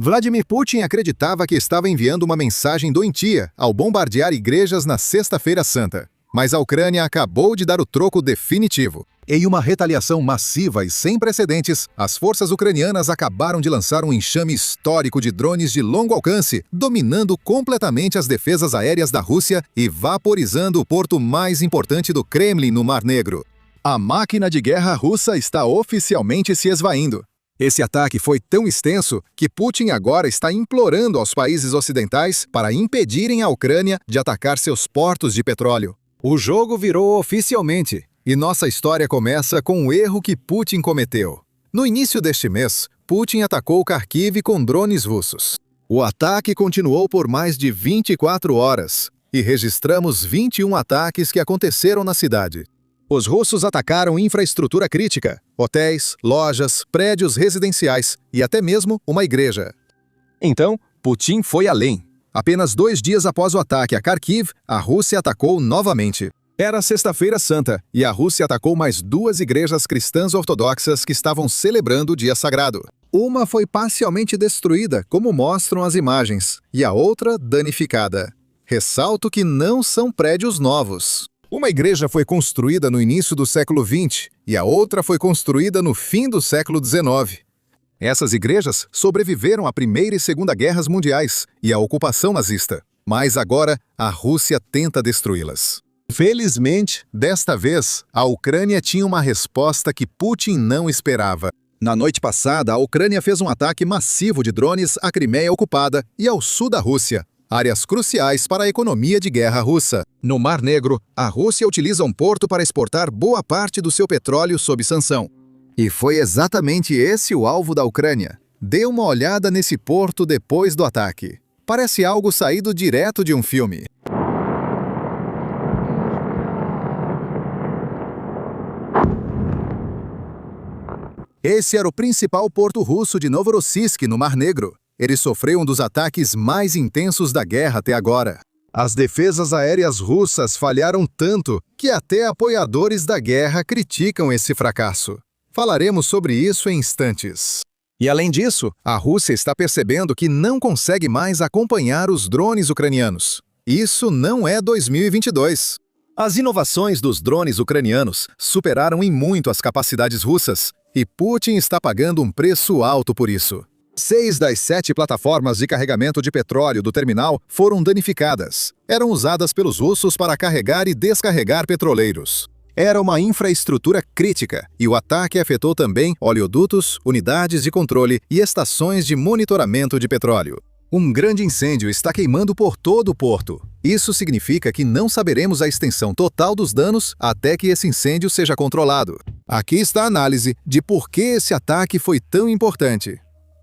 Vladimir Putin acreditava que estava enviando uma mensagem doentia ao bombardear igrejas na Sexta-feira Santa. Mas a Ucrânia acabou de dar o troco definitivo. Em uma retaliação massiva e sem precedentes, as forças ucranianas acabaram de lançar um enxame histórico de drones de longo alcance, dominando completamente as defesas aéreas da Rússia e vaporizando o porto mais importante do Kremlin no Mar Negro. A máquina de guerra russa está oficialmente se esvaindo. Esse ataque foi tão extenso que Putin agora está implorando aos países ocidentais para impedirem a Ucrânia de atacar seus portos de petróleo. O jogo virou oficialmente, e nossa história começa com o erro que Putin cometeu. No início deste mês, Putin atacou Kharkiv com drones russos. O ataque continuou por mais de 24 horas, e registramos 21 ataques que aconteceram na cidade. Os russos atacaram infraestrutura crítica, hotéis, lojas, prédios residenciais e até mesmo uma igreja. Então, Putin foi além. Apenas 2 dias após o ataque a Kharkiv, a Rússia atacou novamente. Era Sexta-feira Santa e a Rússia atacou mais 2 igrejas cristãs ortodoxas que estavam celebrando o dia sagrado. Uma foi parcialmente destruída, como mostram as imagens, e a outra danificada. Ressalto que não são prédios novos. Uma igreja foi construída no início do século XX e a outra foi construída no fim do século XIX. Essas igrejas sobreviveram à Primeira e Segunda Guerras Mundiais e à ocupação nazista, mas agora a Rússia tenta destruí-las. Felizmente, desta vez, a Ucrânia tinha uma resposta que Putin não esperava. Na noite passada, a Ucrânia fez um ataque massivo de drones à Crimeia ocupada e ao sul da Rússia, áreas cruciais para a economia de guerra russa. No Mar Negro, a Rússia utiliza um porto para exportar boa parte do seu petróleo sob sanção. E foi exatamente esse o alvo da Ucrânia. Dê uma olhada nesse porto depois do ataque. Parece algo saído direto de um filme. Esse era o principal porto russo de Novorossiysk, no Mar Negro. Ele sofreu um dos ataques mais intensos da guerra até agora. As defesas aéreas russas falharam tanto que até apoiadores da guerra criticam esse fracasso. Falaremos sobre isso em instantes. E além disso, a Rússia está percebendo que não consegue mais acompanhar os drones ucranianos. Isso não é 2022. As inovações dos drones ucranianos superaram em muito as capacidades russas, e Putin está pagando um preço alto por isso. 6 das 7 plataformas de carregamento de petróleo do terminal foram danificadas. Eram usadas pelos russos para carregar e descarregar petroleiros. Era uma infraestrutura crítica e o ataque afetou também oleodutos, unidades de controle e estações de monitoramento de petróleo. Um grande incêndio está queimando por todo o porto. Isso significa que não saberemos a extensão total dos danos até que esse incêndio seja controlado. Aqui está a análise de por que esse ataque foi tão importante.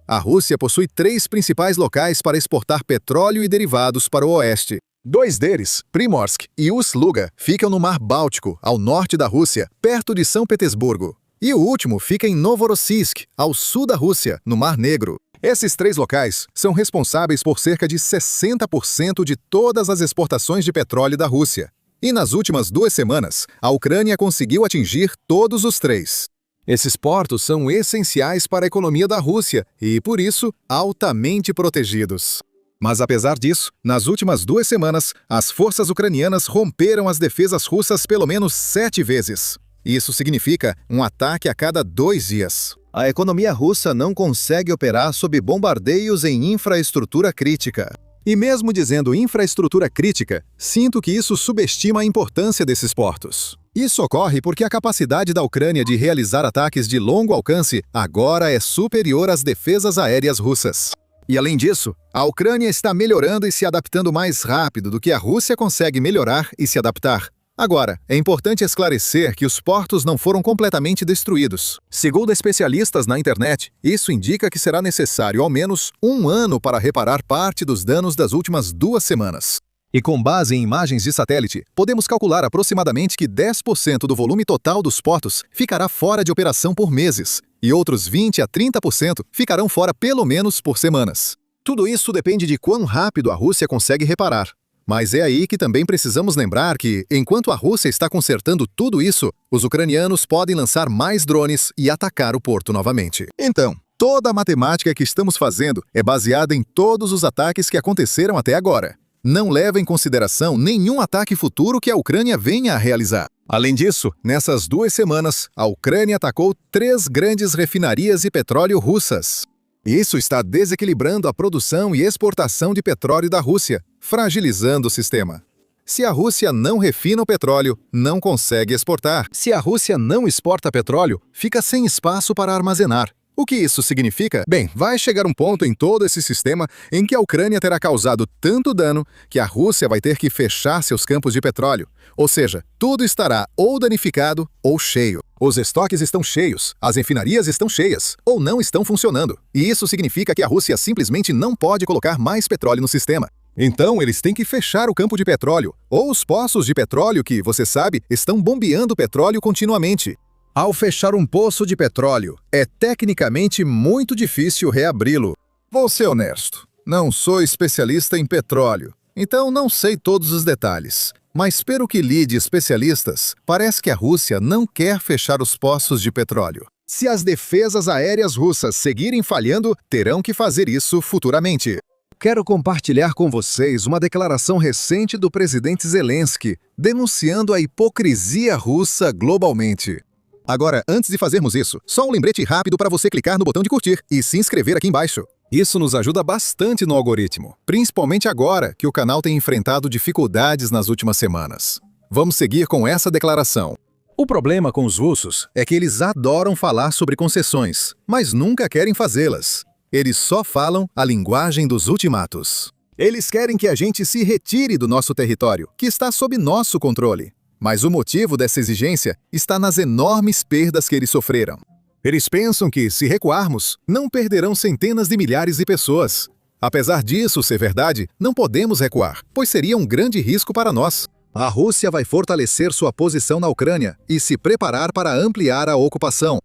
A Rússia possui 3 principais locais para exportar petróleo e derivados para o oeste. 2 deles, Primorsk e Ust-Luga, ficam no Mar Báltico, ao norte da Rússia, perto de São Petersburgo. E o último fica em Novorossiysk, ao sul da Rússia, no Mar Negro. Esses 3 locais são responsáveis por cerca de 60% de todas as exportações de petróleo da Rússia. E nas últimas 2 semanas, a Ucrânia conseguiu atingir todos os 3. Esses portos são essenciais para a economia da Rússia e, por isso, altamente protegidos. Mas apesar disso, nas últimas 2 semanas, as forças ucranianas romperam as defesas russas pelo menos 7 vezes. Isso significa um ataque a cada 2 dias. A economia russa não consegue operar sob bombardeios em infraestrutura crítica. E mesmo dizendo infraestrutura crítica, sinto que isso subestima a importância desses portos. Isso ocorre porque a capacidade da Ucrânia de realizar ataques de longo alcance agora é superior às defesas aéreas russas. E além disso, a Ucrânia está melhorando e se adaptando mais rápido do que a Rússia consegue melhorar e se adaptar. Agora, é importante esclarecer que os portos não foram completamente destruídos. Segundo especialistas na internet, isso indica que será necessário ao menos 1 ano para reparar parte dos danos das últimas 2 semanas. E com base em imagens de satélite, podemos calcular aproximadamente que 10% do volume total dos portos ficará fora de operação por meses, e outros 20 a 30% ficarão fora pelo menos por semanas. Tudo isso depende de quão rápido a Rússia consegue reparar. Mas é aí que também precisamos lembrar que, enquanto a Rússia está consertando tudo isso, os ucranianos podem lançar mais drones e atacar o porto novamente. Então, Toda a matemática que estamos fazendo é baseada em todos os ataques que aconteceram até agora. Não leva em consideração nenhum ataque futuro que a Ucrânia venha a realizar. Além disso, nessas 2 semanas, a Ucrânia atacou 3 grandes refinarias de petróleo russas. Isso está desequilibrando a produção e exportação de petróleo da Rússia, fragilizando o sistema. Se a Rússia não refina o petróleo, não consegue exportar. Se a Rússia não exporta petróleo, fica sem espaço para armazenar. O que isso significa? Bem, vai chegar um ponto em todo esse sistema em que a Ucrânia terá causado tanto dano que a Rússia vai ter que fechar seus campos de petróleo. Ou seja, tudo estará ou danificado ou cheio. Os estoques estão cheios, as refinarias estão cheias, ou não estão funcionando. E isso significa que a Rússia simplesmente não pode colocar mais petróleo no sistema. Então, eles têm que fechar o campo de petróleo, ou os poços de petróleo que, você sabe, estão bombeando petróleo continuamente. Ao fechar um poço de petróleo, é tecnicamente muito difícil reabri-lo. Vou ser honesto, não sou especialista em petróleo, então não sei todos os detalhes. Mas pelo que li de especialistas, parece que a Rússia não quer fechar os poços de petróleo. Se as defesas aéreas russas seguirem falhando, terão que fazer isso futuramente. Quero compartilhar com vocês uma declaração recente do presidente Zelensky, denunciando a hipocrisia russa globalmente. Agora, antes de fazermos isso, só um lembrete rápido para você clicar no botão de curtir e se inscrever aqui embaixo. Isso nos ajuda bastante no algoritmo, principalmente agora que o canal tem enfrentado dificuldades nas últimas semanas. Vamos seguir com essa declaração. O problema com os russos é que eles adoram falar sobre concessões, mas nunca querem fazê-las. Eles só falam a linguagem dos ultimatos. Eles querem que a gente se retire do nosso território, que está sob nosso controle. Mas o motivo dessa exigência está nas enormes perdas que eles sofreram. Eles pensam que, se recuarmos, não perderão centenas de milhares de pessoas. Apesar disso ser verdade, não podemos recuar, pois seria um grande risco para nós. A Rússia vai fortalecer sua posição na Ucrânia e se preparar para ampliar a ocupação.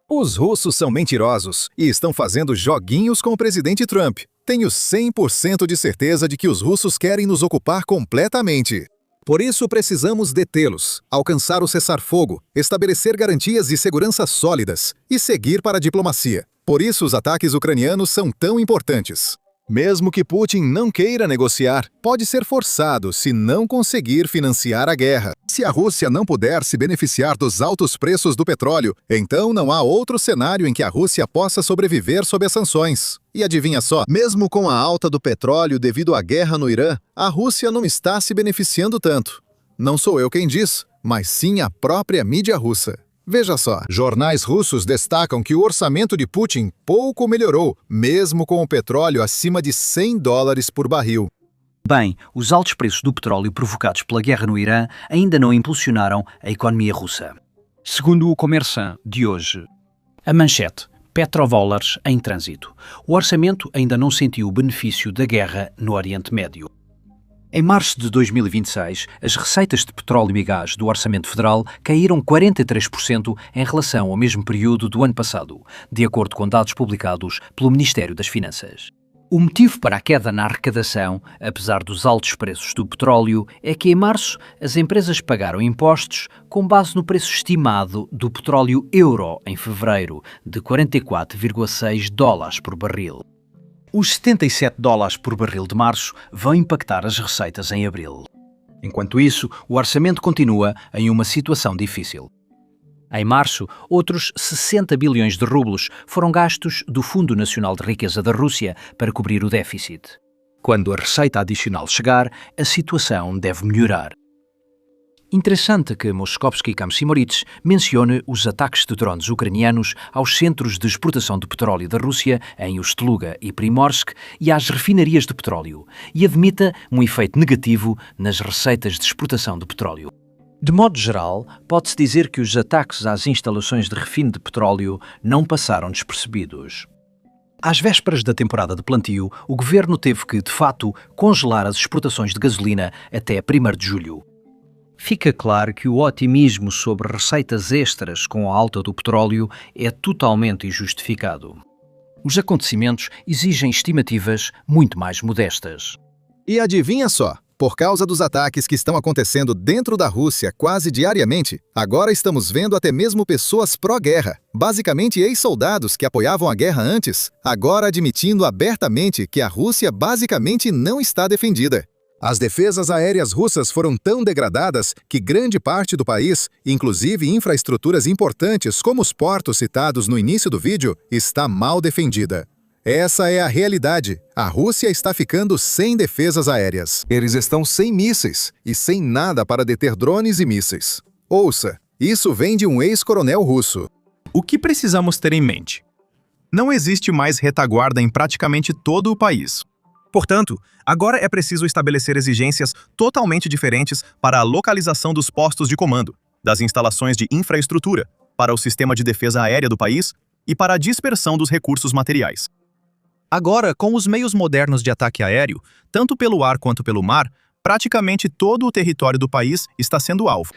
Os russos são mentirosos e estão fazendo joguinhos com o presidente Trump. Tenho 100% de certeza de que os russos querem nos ocupar completamente. Por isso, precisamos detê-los, alcançar o cessar-fogo, estabelecer garantias de segurança sólidas e seguir para a diplomacia. Por isso, os ataques ucranianos são tão importantes. Mesmo que Putin não queira negociar, pode ser forçado se não conseguir financiar a guerra. Se a Rússia não puder se beneficiar dos altos preços do petróleo, então não há outro cenário em que a Rússia possa sobreviver sob as sanções. E adivinha só, mesmo com a alta do petróleo devido à guerra no Irã, a Rússia não está se beneficiando tanto. Não sou eu quem diz, mas sim a própria mídia russa. Veja só, jornais russos destacam que o orçamento de Putin pouco melhorou, mesmo com o petróleo acima de $100 por barril. Bem, os altos preços do petróleo provocados pela guerra no Irã ainda não impulsionaram a economia russa. Segundo o Commerçant de hoje, a manchete: petrodólares em trânsito. O orçamento ainda não sentiu o benefício da guerra no Oriente Médio. Em março de 2026, as receitas de petróleo e gás do Orçamento Federal caíram 43% em relação ao mesmo período do ano passado, de acordo com dados publicados pelo Ministério das Finanças. O motivo para a queda na arrecadação, apesar dos altos preços do petróleo, é que em março as empresas pagaram impostos com base no preço estimado do petróleo euro em fevereiro, de $44,6 por barril. Os $77 por barril de março vão impactar as receitas em abril. Enquanto isso, o orçamento continua em uma situação difícil. Em março, outros 60 bilhões de rublos foram gastos do Fundo Nacional de Riqueza da Rússia para cobrir o déficit. Quando a receita adicional chegar, a situação deve melhorar. Interessante que Moskovsky Kamsimoritz mencione os ataques de drones ucranianos aos centros de exportação de petróleo da Rússia em Ust-Luga e Primorsk e às refinarias de petróleo, e admita um efeito negativo nas receitas de exportação de petróleo. De modo geral, pode-se dizer que os ataques às instalações de refino de petróleo não passaram despercebidos. Às vésperas da temporada de plantio, o governo teve que, de fato, congelar as exportações de gasolina até 1º de julho. Fica claro que o otimismo sobre receitas extras com a alta do petróleo é totalmente injustificado. Os acontecimentos exigem estimativas muito mais modestas. E adivinha só, Por causa dos ataques que estão acontecendo dentro da Rússia quase diariamente, agora estamos vendo até mesmo pessoas pró-guerra, basicamente ex-soldados que apoiavam a guerra antes, agora admitindo abertamente que a Rússia basicamente não está defendida. As defesas aéreas russas foram tão degradadas que grande parte do país, inclusive infraestruturas importantes como os portos citados no início do vídeo, está mal defendida. Essa é a realidade. A Rússia está ficando sem defesas aéreas. Eles estão sem mísseis e sem nada para deter drones e mísseis. Ouça, isso vem de um ex-coronel russo. O que precisamos ter em mente? Não existe mais retaguarda em praticamente todo o país. Portanto, agora é preciso estabelecer exigências totalmente diferentes para a localização dos postos de comando, das instalações de infraestrutura, para o sistema de defesa aérea do país e para a dispersão dos recursos materiais. Agora, com os meios modernos de ataque aéreo, tanto pelo ar quanto pelo mar, praticamente todo o território do país está sendo alvo.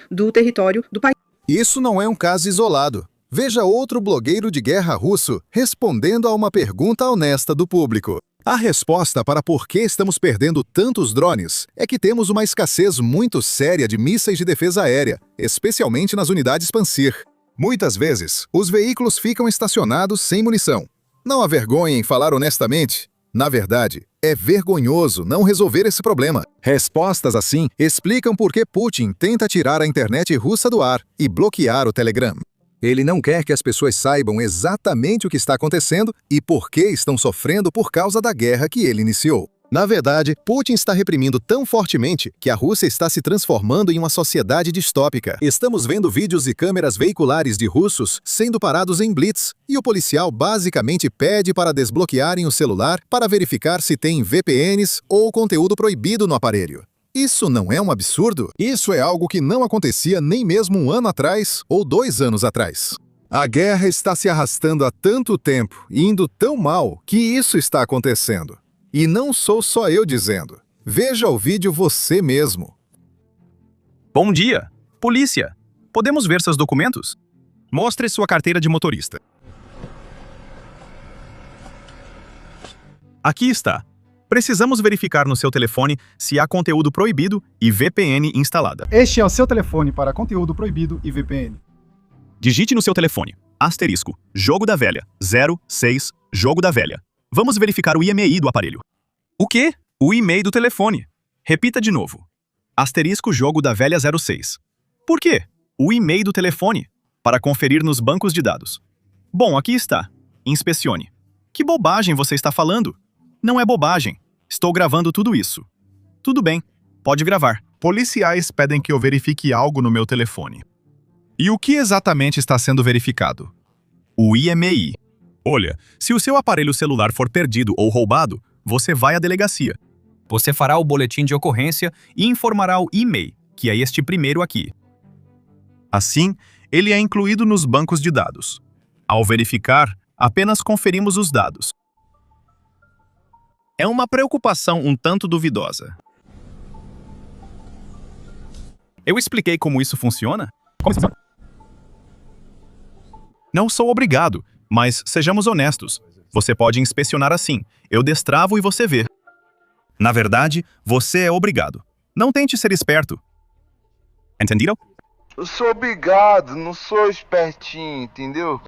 Isso não é um caso isolado. Veja outro blogueiro de guerra russo respondendo a uma pergunta honesta do público. A resposta para por que estamos perdendo tantos drones é que temos uma escassez muito séria de mísseis de defesa aérea, especialmente nas unidades Pantsir. Muitas vezes, os veículos ficam estacionados sem munição. Não há vergonha em falar honestamente? Na verdade, é vergonhoso não resolver esse problema. Respostas assim explicam por que Putin tenta tirar a internet russa do ar e bloquear o Telegram. Ele não quer que as pessoas saibam exatamente o que está acontecendo e por que estão sofrendo por causa da guerra que ele iniciou. Na verdade, Putin está reprimindo tão fortemente que a Rússia está se transformando em uma sociedade distópica. Estamos vendo vídeos e câmeras veiculares de russos sendo parados em blitz e o policial basicamente pede para desbloquearem o celular para verificar se tem VPNs ou conteúdo proibido no aparelho. Isso não é um absurdo? Isso é algo que não acontecia nem mesmo um ano atrás ou 2 anos atrás. A guerra está se arrastando há tanto tempo e indo tão mal que isso está acontecendo. E não sou só eu dizendo. Veja o vídeo você mesmo. Bom dia! Polícia! Podemos ver seus documentos? Mostre sua carteira de motorista. Aqui está. Precisamos verificar no seu telefone se há conteúdo proibido e VPN instalada. Este é o seu telefone para conteúdo proibido e VPN. Digite no seu telefone, asterisco, jogo da velha, 06, jogo da velha. Vamos verificar o IMEI do aparelho. O quê? O e-mail do telefone. Repita de novo. Asterisco, jogo da velha 06. Por quê? O e-mail do telefone. Para conferir nos bancos de dados. Bom, aqui está. Inspecione. Que bobagem você está falando? Não é bobagem. Estou gravando tudo isso. Tudo bem, pode gravar. Policiais pedem que eu verifique algo no meu telefone. E o que exatamente está sendo verificado? O IMEI. Olha, se o seu aparelho celular for perdido ou roubado, você vai à delegacia. Você fará o boletim de ocorrência e informará o IMEI, que é este primeiro aqui. Assim, ele é incluído nos bancos de dados. Ao verificar, apenas conferimos os dados. É uma preocupação um tanto duvidosa. Eu expliquei como isso funciona? Não sou obrigado, mas sejamos honestos. Você pode inspecionar assim. Eu destravo e você vê. Na verdade, você é obrigado. Não tente ser esperto. Entenderam? Eu sou obrigado, não sou espertinho, entendeu?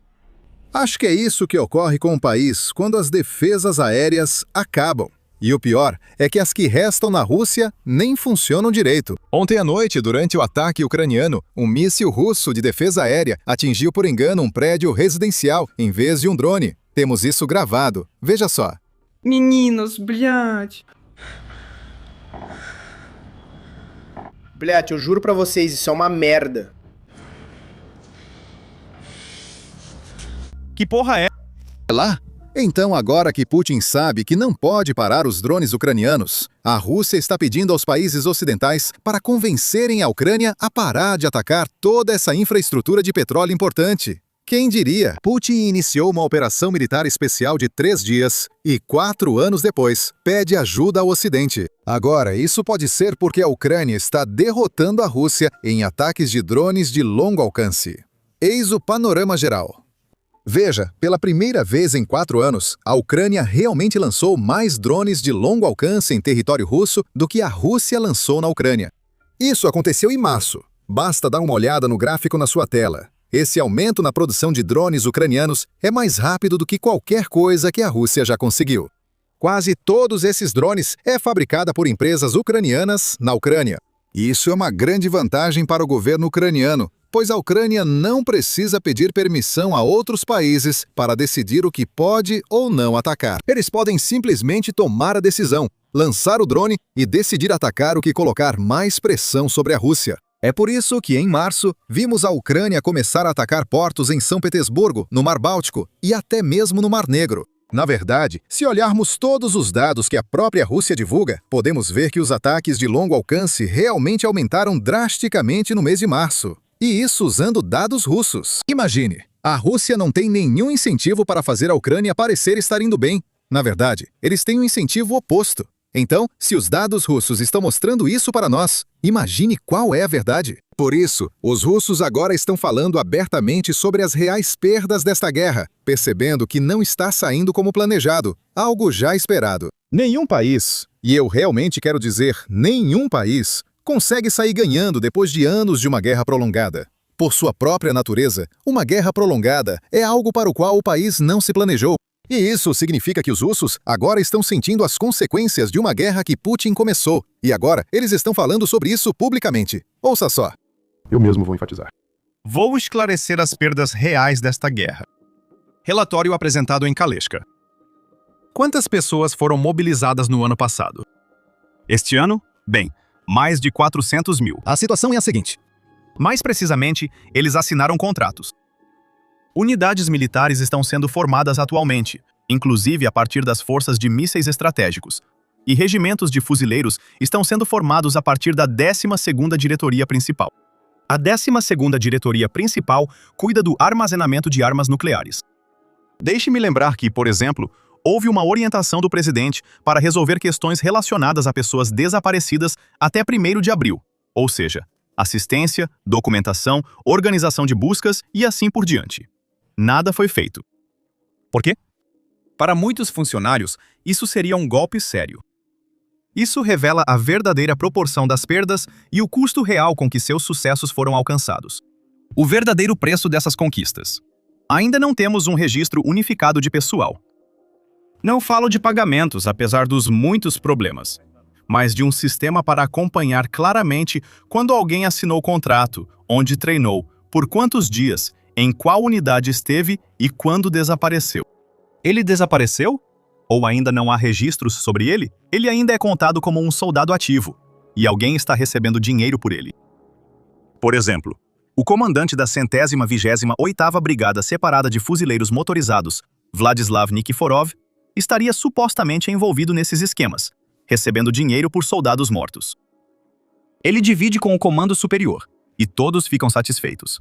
Acho que é isso que ocorre com o país quando as defesas aéreas acabam. E o pior é que as que restam na Rússia nem funcionam direito. Ontem à noite, durante o ataque ucraniano, um míssil russo de defesa aérea atingiu por engano um prédio residencial em vez de um drone. Temos isso gravado. Veja só. Meninos, блядь. Блядь, eu juro pra vocês, isso é uma merda. Que porra é? Lá? Então, agora que Putin sabe que não pode parar os drones ucranianos, a Rússia está pedindo aos países ocidentais para convencerem a Ucrânia a parar de atacar toda essa infraestrutura de petróleo importante. Quem diria? Putin iniciou uma operação militar especial de 3 dias e 4 anos depois pede ajuda ao Ocidente. Agora, isso pode ser porque a Ucrânia está derrotando a Rússia em ataques de drones de longo alcance. Eis o panorama geral. Veja, pela primeira vez em 4 anos, a Ucrânia realmente lançou mais drones de longo alcance em território russo do que a Rússia lançou na Ucrânia. Isso aconteceu em março. Basta dar uma olhada no gráfico na sua tela. Esse aumento na produção de drones ucranianos é mais rápido do que qualquer coisa que a Rússia já conseguiu. Quase todos esses drones é fabricada por empresas ucranianas na Ucrânia. Isso é uma grande vantagem para o governo ucraniano, pois a Ucrânia não precisa pedir permissão a outros países para decidir o que pode ou não atacar. Eles podem simplesmente tomar a decisão, lançar o drone e decidir atacar o que colocar mais pressão sobre a Rússia. É por isso que, em março, vimos a Ucrânia começar a atacar portos em São Petersburgo, no Mar Báltico e até mesmo no Mar Negro. Na verdade, se olharmos todos os dados que a própria Rússia divulga, podemos ver que os ataques de longo alcance realmente aumentaram drasticamente no mês de março. E isso usando dados russos. Imagine, a Rússia não tem nenhum incentivo para fazer a Ucrânia parecer estar indo bem. Na verdade, eles têm um incentivo oposto. Então, se os dados russos estão mostrando isso para nós, imagine qual é a verdade. Por isso, os russos agora estão falando abertamente sobre as reais perdas desta guerra, percebendo que não está saindo como planejado, algo já esperado. Nenhum país, e eu realmente quero dizer nenhum país, consegue sair ganhando depois de anos de uma guerra prolongada. Por sua própria natureza, uma guerra prolongada é algo para o qual o país não se planejou. E isso significa que os russos agora estão sentindo as consequências de uma guerra que Putin começou. E agora eles estão falando sobre isso publicamente. Ouça só. Eu mesmo vou enfatizar. Vou esclarecer as perdas reais desta guerra. Relatório apresentado em Kaleshka. Quantas pessoas foram mobilizadas no ano passado? Este ano? Bem, mais de 400 mil. A situação é a seguinte. Mais precisamente, eles assinaram contratos. Unidades militares estão sendo formadas atualmente, inclusive a partir das forças de mísseis estratégicos. E regimentos de fuzileiros estão sendo formados a partir da 12ª Diretoria Principal. A 12ª Diretoria Principal cuida do armazenamento de armas nucleares. Deixe-me lembrar que, por exemplo, houve uma orientação do presidente para resolver questões relacionadas a pessoas desaparecidas até 1º de abril, ou seja, assistência, documentação, organização de buscas e assim por diante. Nada foi feito. Por quê? Para muitos funcionários, isso seria um golpe sério. Isso revela a verdadeira proporção das perdas e o custo real com que seus sucessos foram alcançados. O verdadeiro preço dessas conquistas. Ainda não temos um registro unificado de pessoal. Não falo de pagamentos, apesar dos muitos problemas, mas de um sistema para acompanhar claramente quando alguém assinou contrato, onde treinou, por quantos dias, em qual unidade esteve e quando desapareceu. Ele desapareceu? Ou ainda não há registros sobre ele? Ele ainda é contado como um soldado ativo, e alguém está recebendo dinheiro por ele. Por exemplo, o comandante da 128ª Brigada Separada de Fuzileiros Motorizados, Vladislav Nikiforov, estaria supostamente envolvido nesses esquemas, recebendo dinheiro por soldados mortos. Ele divide com o comando superior, e todos ficam satisfeitos.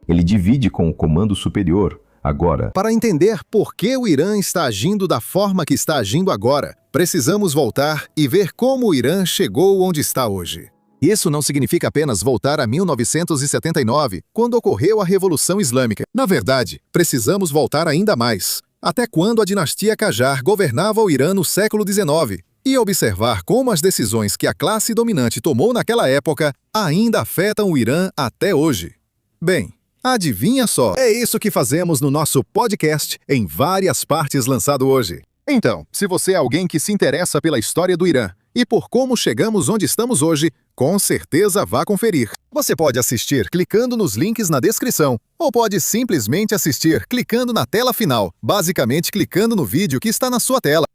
Ele divide com o comando superior, agora. Para entender por que o Irã está agindo da forma que está agindo agora, precisamos voltar e ver como o Irã chegou onde está hoje. Isso não significa apenas voltar a 1979, quando ocorreu a Revolução Islâmica. Na verdade, precisamos voltar ainda mais, até quando a dinastia Qajar governava o Irã no século XIX, e observar como as decisões que a classe dominante tomou naquela época ainda afetam o Irã até hoje. Bem, adivinha só, é isso que fazemos no nosso podcast em várias partes lançado hoje. Então, se você é alguém que se interessa pela história do Irã e por como chegamos onde estamos hoje, com certeza vá conferir. Você pode assistir clicando nos links na descrição, ou pode simplesmente assistir clicando na tela final, basicamente clicando no vídeo que está na sua tela.